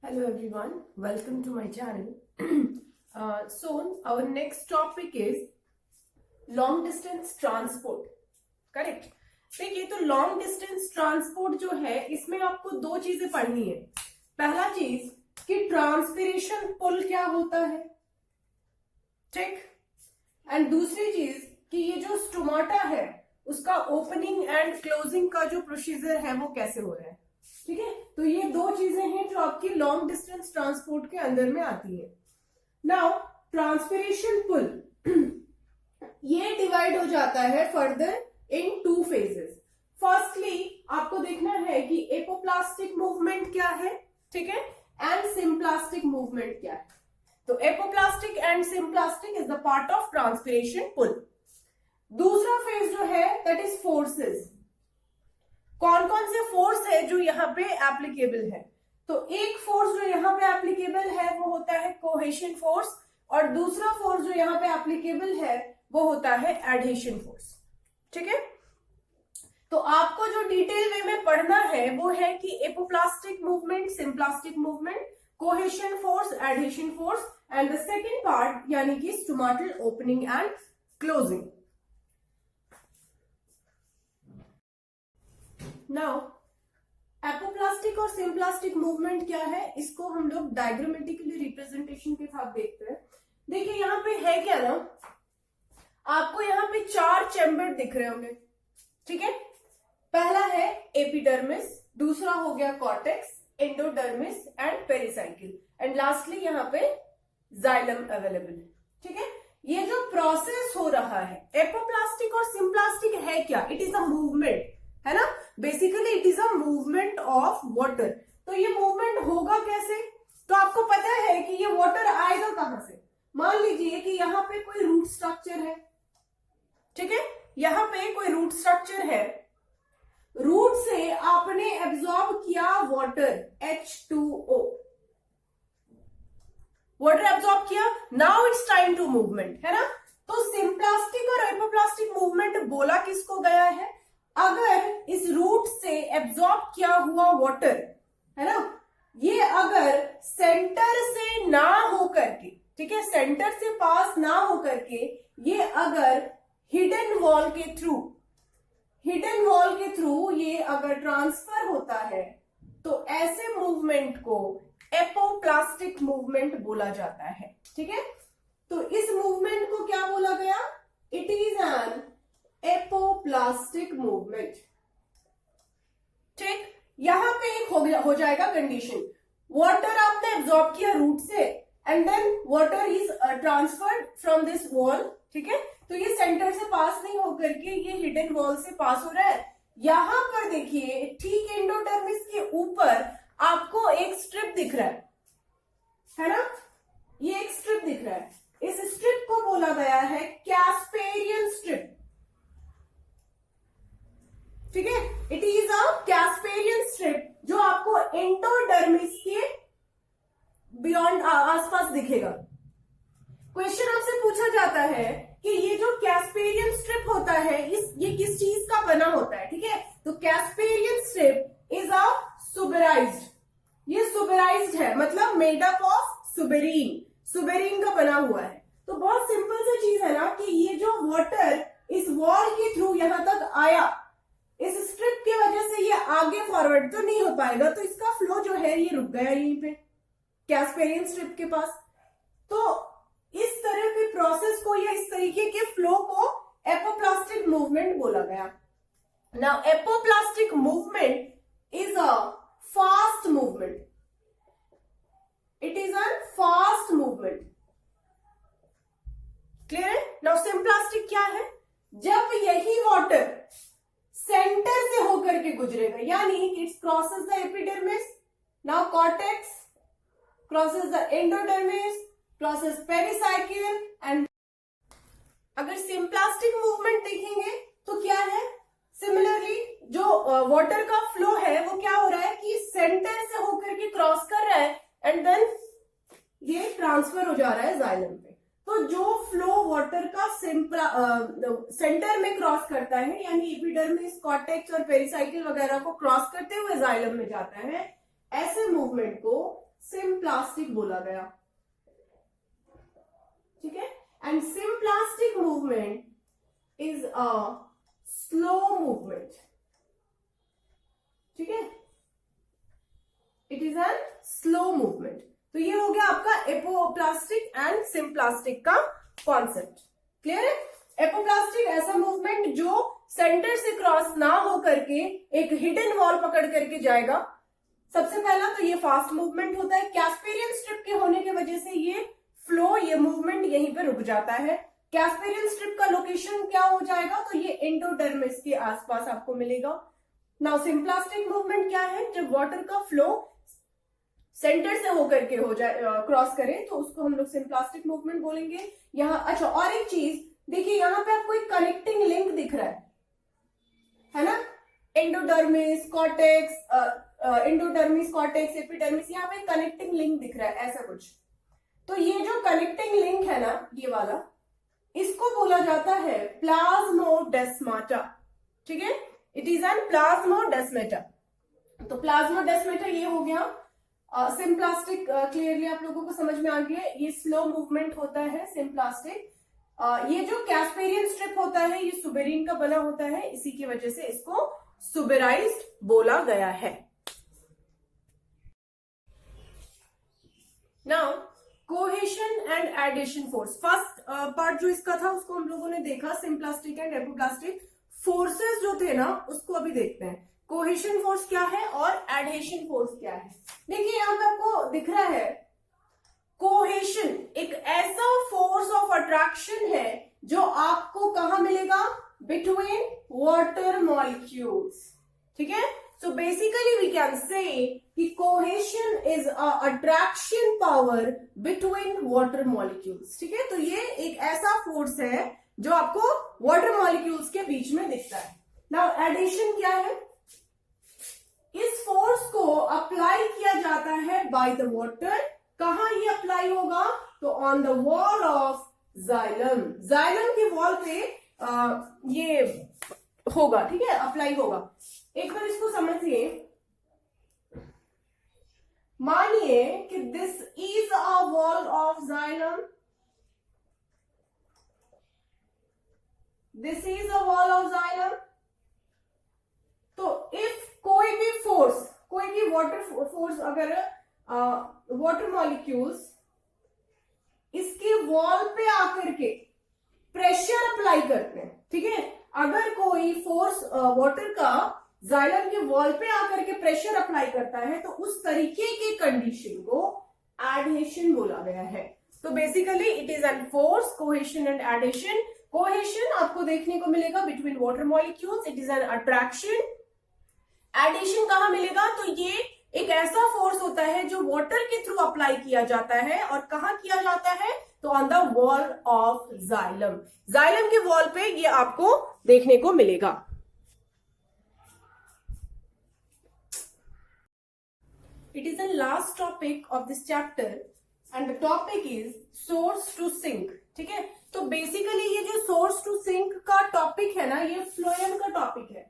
Hello everyone, welcome to my channel. So our next topic is long distance transport. Correct. देखिए तो long distance transport जो है इसमें आपको दो चीजें पढ़नी है. पहला चीज कि ट्रांसपिरेशन पुल क्या होता है, ठीक. एंड दूसरी चीज कि ये जो स्टोमाटा है उसका ओपनिंग एंड क्लोजिंग का जो प्रोसीजर है वो कैसे हो रहा है. ठीक है, तो ये दो चीजें हैं जो आपकी लॉन्ग डिस्टेंस ट्रांसपोर्ट के अंदर में आती है. नाउ ट्रांसपिरेशन पुल ये डिवाइड हो जाता है further in two phases. Firstly आपको देखना है कि एपोप्लास्टिक मूवमेंट क्या है, ठीक है, एंड सिम्प्लास्टिक मूवमेंट क्या है. तो apoplastic and symplastic is the part of transpiration pull. दूसरा फेज जो है दैट इज फोर्सेस. कौन कौन से फोर्स है जो यहाँ पे एप्लीकेबल है. तो एक फोर्स जो यहाँ पे एप्लीकेबल है वो होता है कोहेशन फोर्स, और दूसरा फोर्स जो यहाँ पे एप्लीकेबल है वो होता है एडहेशन फोर्स. ठीक है, तो आपको जो डिटेल वे में पढ़ना है वो है कि apoplastic movement, symplastic movement, cohesion force, adhesion force, and the second part यानी कि stomatal opening and closing. Now apoplastic और सिम्प्लास्टिक मूवमेंट क्या है इसको हम लोग डायग्रामेटिकली रिप्रेजेंटेशन के साथ देखते हैं. देखिए यहाँ पे है क्या ना, आपको यहाँ पे चार चैम्बर दिख रहे होंगे. ठीक है, पहला है एपिडर्मिस, दूसरा हो गया cortex, endodermis and pericycle, and lastly यहाँ पे जाइलम अवेलेबल है. ठीक है, ये जो प्रोसेस हो रहा है एपोप्लास्टिक और सिम्प्लास्टिक है क्या, इट इज अ मूवमेंट, है ना. Basically it is a movement of water. तो ये मूवमेंट होगा कैसे, तो आपको पता है कि ये वाटर आएगा कहां से. मान लीजिए कि यहाँ पे कोई रूट स्ट्रक्चर है. ठीक है, यहाँ पे कोई रूट स्ट्रक्चर है, रूट से आपने एब्जॉर्ब किया वाटर H2O, वाटर एब्जॉर्ब किया. Now it's time to movement, है ना. तो सिम्प्लास्टिक और एपोप्लास्टिक मूवमेंट बोला किसको गया है, अगर इस रूट से एब्जॉर्ब किया हुआ वाटर, है ना, ये अगर सेंटर से ना होकर के, ठीक है, सेंटर से पास ना होकर के ये अगर हिडन वॉल के थ्रू ये अगर ट्रांसफर होता है तो ऐसे मूवमेंट को एपोप्लास्टिक मूवमेंट बोला जाता है. ठीक है, तो इस मूवमेंट को क्या बोला गया, it is an apoplastic movement. ठीक, यहां पे एक हो जाएगा कंडीशन, वाटर आपने एब्जॉर्ब किया रूट से and then water is transferred from this wall. ठीक है, तो ये सेंटर से पास नहीं होकर के ये हिडन वॉल से पास हो रहा है. यहां पर देखिए ठीक एंडोडर्मिस के ऊपर आपको एक स्ट्रिप दिख रहा है ना, ये एक स्ट्रिप दिख रहा है. इस स्ट्रिप को बोला गया है कैस्पेरियन स्ट्रिप. ठीक है, it is a Casparian strip जो आपको एंडोडर्मिस के बियॉन्ड आसपास दिखेगा. क्वेश्चन आपसे पूछा जाता है कि ये जो कैस्पेरियन स्ट्रिप होता है ये किस चीज का बना होता है. ठीक है, तो कैस्पेरियन स्ट्रिप इज अ सुबेराइज्ड, ये सुबेराइज्ड है, मतलब मेड अप ऑफ सुबेरीन का बना हुआ है. तो बहुत सिंपल सा चीज है ना कि ये जो वाटर इस वॉल के थ्रू यहां तक आया, इस स्ट्रिप की वजह से ये आगे फॉरवर्ड तो नहीं हो पाएगा, तो इसका फ्लो जो है ये रुक गया यहीं पे कैस्पेरियन स्ट्रिप के पास. तो इस तरह के प्रोसेस को या इस तरीके के फ्लो को एपोप्लास्टिक मूवमेंट बोला गया. Now apoplastic movement is a fast movement, it is a fast movement. Clear है. नाउ सिम्प्लास्टिक क्या है, जब यही वाटर सेंटर से होकर के गुजरेगा, यानी it's crosses the epidermis, now cortex crosses the endodermis, crosses pericycle, and अगर सिम्प्लास्टिक मूवमेंट देखेंगे तो क्या है, सिमिलरली जो वाटर का फ्लो है वो क्या हो रहा है कि सेंटर से होकर के क्रॉस कर रहा है एंड देन ये ट्रांसफर हो जा रहा है जाइलम पे. तो जो फ्लो वाटर का सेंटर में क्रॉस करता है, यानी एपिडर्मिस, कॉर्टेक्स और पेरिसाइकिल वगैरह को क्रॉस करते हुए जाइलम में जाता है, ऐसे मूवमेंट को सिम्प्लास्टिक बोला गया, ठीक है। And symplastic movement is a slow movement, ठीक है, it is N slow movement. तो ये हो गया आपका एपोप्लास्टिक एंड सिम्प्लास्टिक का कॉन्सेप्ट, क्लियर है। एपोप्लास्टिक ऐसा मूवमेंट जो सेंटर से क्रॉस ना हो करके एक हिडन वॉल पकड़ करके जाएगा। सबसे पहला तो ये फास्ट मूवमेंट होता है, कैस्पेरियन स्ट्रिप के होने की वजह से ये फ्लो, ये मूवमेंट यहीं पे रुक जाता है। कैस्पेरियन स्ट्रिप का लोकेशन क्या हो जाएगा, तो ये एंडोडर्मिस के आसपास आपको मिलेगा। नाउ सिम्प्लास्टिक मूवमेंट क्या है, जब वाटर का फ्लो सेंटर से होकर के हो जाए, क्रॉस करे, तो उसको हम लोग सिम्प्लास्टिक मूवमेंट बोलेंगे। यहाँ अच्छा और एक चीज देखिए, यहाँ पे आपको एक कनेक्टिंग लिंक दिख रहा है ना, endodermis cortex, endodermis cortex epidermis, यहाँ पे कनेक्टिंग लिंक दिख रहा है ऐसा कुछ। तो ये जो कनेक्टिंग लिंक है ना, ये वाला, इसको बोला जाता है प्लाज्मोडेस्माटा, ठीक है, इट इज एन प्लाज्मोडेस्माटा। तो प्लाज्मोडेस्माटा ये हो गया। सिम्प्लास्टिक क्लियरली आप लोगों को समझ में आ गया, ये स्लो मूवमेंट होता है सिम्प्लास्टिक। ये जो कैस्पेरियन स्ट्रिप होता है ये सुबेरिन का बना होता है, इसी की वजह से इसको सुबेराइज्ड बोला गया है। Now cohesion and adhesion force, first part जो इसका था उसको हम लोगों ने देखा, सिम्प्लास्टिक एंड एपोप्लास्टिक फोर्सेस जो थे ना उसको अभी देखते हैं। कोहेशन फोर्स क्या है और एडहेशन फोर्स क्या है। देखिए यहाँ पे आपको दिख रहा है, कोहेशन एक ऐसा फोर्स ऑफ अट्रैक्शन है जो आपको कहां मिलेगा, बिटवीन वाटर मॉलिक्यूल्स, ठीक है। So basically we can say कि cohesion is a attraction power between water molecules, ठीक है। तो ये एक ऐसा फोर्स है जो आपको वाटर मॉलिक्यूल्स के बीच में दिखता है। नाउ एडिशन क्या है, इस फोर्स को अप्लाई किया जाता है बाय द वाटर। कहां ये अप्लाई होगा, तो on the wall of xylem, xylem के वॉल पे ये होगा, ठीक है, अप्लाई होगा। एक बार इसको समझिए, मानिए कि this is a wall of xylem, this is a wall of xylem. तो इफ कोई भी फोर्स, कोई भी वाटर फोर्स, अगर वाटर मॉलिक्यूल्स इसकी वॉल पे आकर के प्रेशर अप्लाई करते हैं, ठीक है, अगर कोई फोर्स वाटर का जाइलम के वॉल पे आकर के प्रेशर अप्लाई करता है तो उस तरीके की कंडीशन को एडहेशन बोला गया है। तो basically it is an force, cohesion and adhesion. Cohesion आपको देखने को मिलेगा between water molecules, it is an attraction. Adhesion कहां मिलेगा, तो ये एक ऐसा फोर्स होता है जो वाटर के थ्रू अप्लाई किया जाता है, और कहां किया जाता है, तो on the wall of xylem, xylem के वॉल पे ये आपको देखने को मिलेगा। It is the last topic of this chapter and the topic is source to sink, ठीक है। तो बेसिकली ये जो सोर्स टू सिंक का टॉपिक है ना, ये फ्लोएम का टॉपिक है,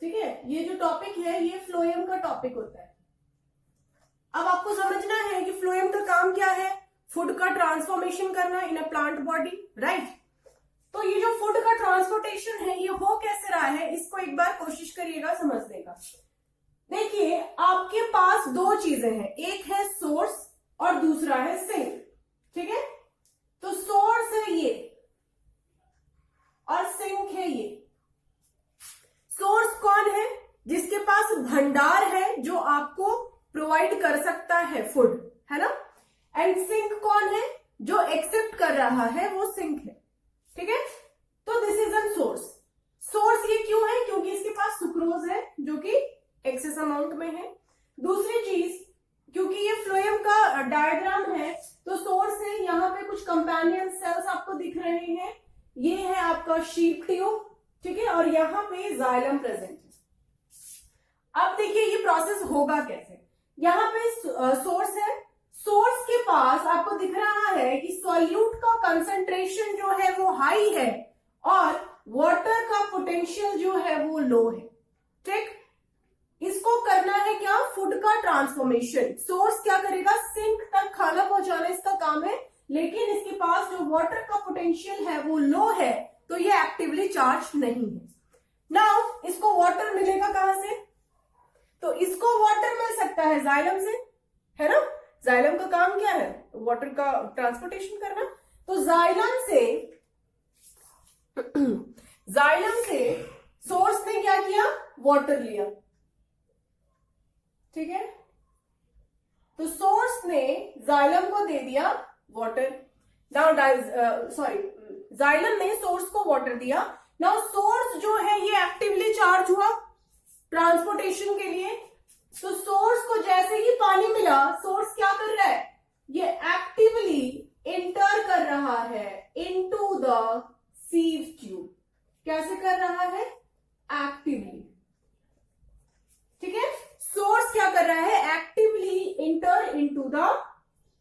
ठीक है। ये जो टॉपिक है ये फ्लोएम का टॉपिक होता है। अब आपको समझना है कि फ्लोएम का काम क्या है, फूड का ट्रांसफॉर्मेशन करना इन अ प्लांट बॉडी, राइट। तो ये जो फूड का ट्रांसपोर्टेशन है ये हो कैसे रहा है, इसको एक बार कोशिश करिएगा समझने का। देखिए आपके पास दो चीजें हैं, एक है सोर्स और दूसरा है सिंक, ठीक है। तो सोर्स है ये और सिंक है ये। सोर्स कौन है, जिसके पास भंडार है जो आपको प्रोवाइड कर सकता है फूड, है ना। एंड सिंक कौन है, जो एक्सेप्ट कर रहा है, वो सिंक है, ठीक है। तो this is an source. Source ये क्यों है, क्योंकि इसके पास सुक्रोज है जो कि एक्सेस अमाउंट में है। दूसरी चीज, क्योंकि ये फ्लोएम का डायग्राम है तो सोर्स है, यहाँ पे कुछ कंपेनियन सेल्स आपको दिख रहे हैं, ये है आपका शीप ट्यूब, ठीक है, और यहाँ पे जाइलम प्रेजेंट है। अब देखिए ये प्रोसेस होगा कैसे, यहाँ पे सोर्स है, सोर्स के पास आपको दिख रहा है कि सॉल्यूट का कंसंट्रेशन जो है वो हाई है और वाटर का पोटेंशियल जो है वो लो है, ठीक। इसको करना है क्या, फूड का का ट्रांसफॉर्मेशन, सोर्स क्या करेगा, सिंक तक खाना पहुंचाना इसका काम है, लेकिन इसके पास जो वाटर का पोटेंशियल है वो लो है, तो ये एक्टिवली चार्ज नहीं है। नाउ इसको वाटर मिलेगा कहां से, तो इसको वाटर मिल सकता है जाइलम से, है ना। जाइलम का काम क्या है, वाटर का ट्रांसपोर्टेशन करना। तो जाइलम से सोर्स ने क्या किया, वाटर लिया, ठीक है। तो सोर्स ने जाइलम को दे दिया वाटर। नाउ जाइलम ने सोर्स को वाटर दिया। नाउ सोर्स जो है ये एक्टिवली चार्ज हुआ ट्रांसपोर्टेशन के लिए। तो सोर्स को जैसे ही पानी मिला, सोर्स क्या कर रहा है, ये एक्टिवली इंटर कर रहा है इनटू द सीव ट्यूब। कैसे कर रहा है, एक्टिवली, ठीक है। सोर्स क्या कर रहा है, actively enter into the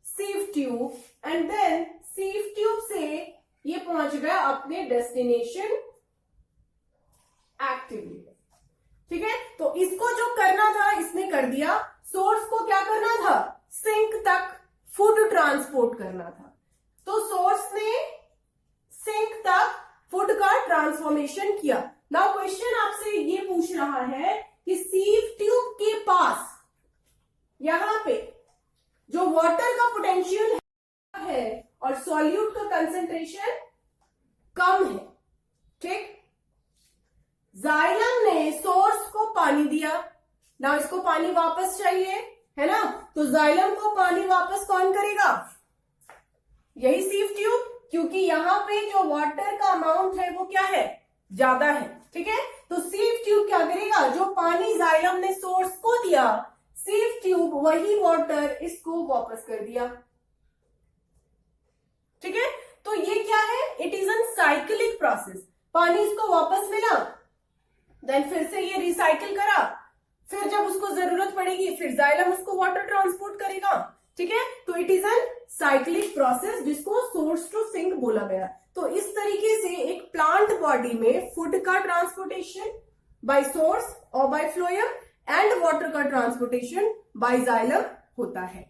sieve tube, and then sieve tube से ये पहुंच गया अपने डेस्टिनेशन एक्टिवली, ठीक है। तो इसको जो करना था इसने कर दिया। सोर्स को क्या करना था, सिंक तक फूड ट्रांसपोर्ट करना था। तो सोर्स ने सिंक तक फूड का ट्रांसफॉर्मेशन किया। नाउ क्वेश्चन आपसे ये पूछ रहा है कि सीव ट्यूब के पास यहां पे जो वाटर का पोटेंशियल है और सॉल्यूट का कंसेंट्रेशन कम है, ठीक। जाइलम ने सोर्स को पानी दिया, ना इसको पानी वापस चाहिए, है ना। तो जाइलम को पानी वापस कौन करेगा, यही सीव ट्यूब, क्योंकि यहां पे जो वाटर का अमाउंट है वो क्या है, ज्यादा है, ठीक है। तो सीव ट्यूब क्या करेगा, जो पानी जाइलम ने सोर्स को दिया, सीव ट्यूब वही वाटर इसको वापस कर दिया, ठीक है। तो ये क्या है, it is N cyclic process. पानी इसको वापस मिला, देन फिर से ये रिसाइकिल करा, फिर जब उसको जरूरत पड़ेगी फिर जाइलम उसको वाटर ट्रांसपोर्ट करेगा, ठीक है। तो it is N cyclic process जिसको सोर्स टू सिंक बोला गया। तो इस तरीके से एक प्लांट बॉडी में फूड का ट्रांसपोर्टेशन बाय सोर्स और बाय फ्लोएम एंड वाटर का ट्रांसपोर्टेशन बाय जाइलम होता है।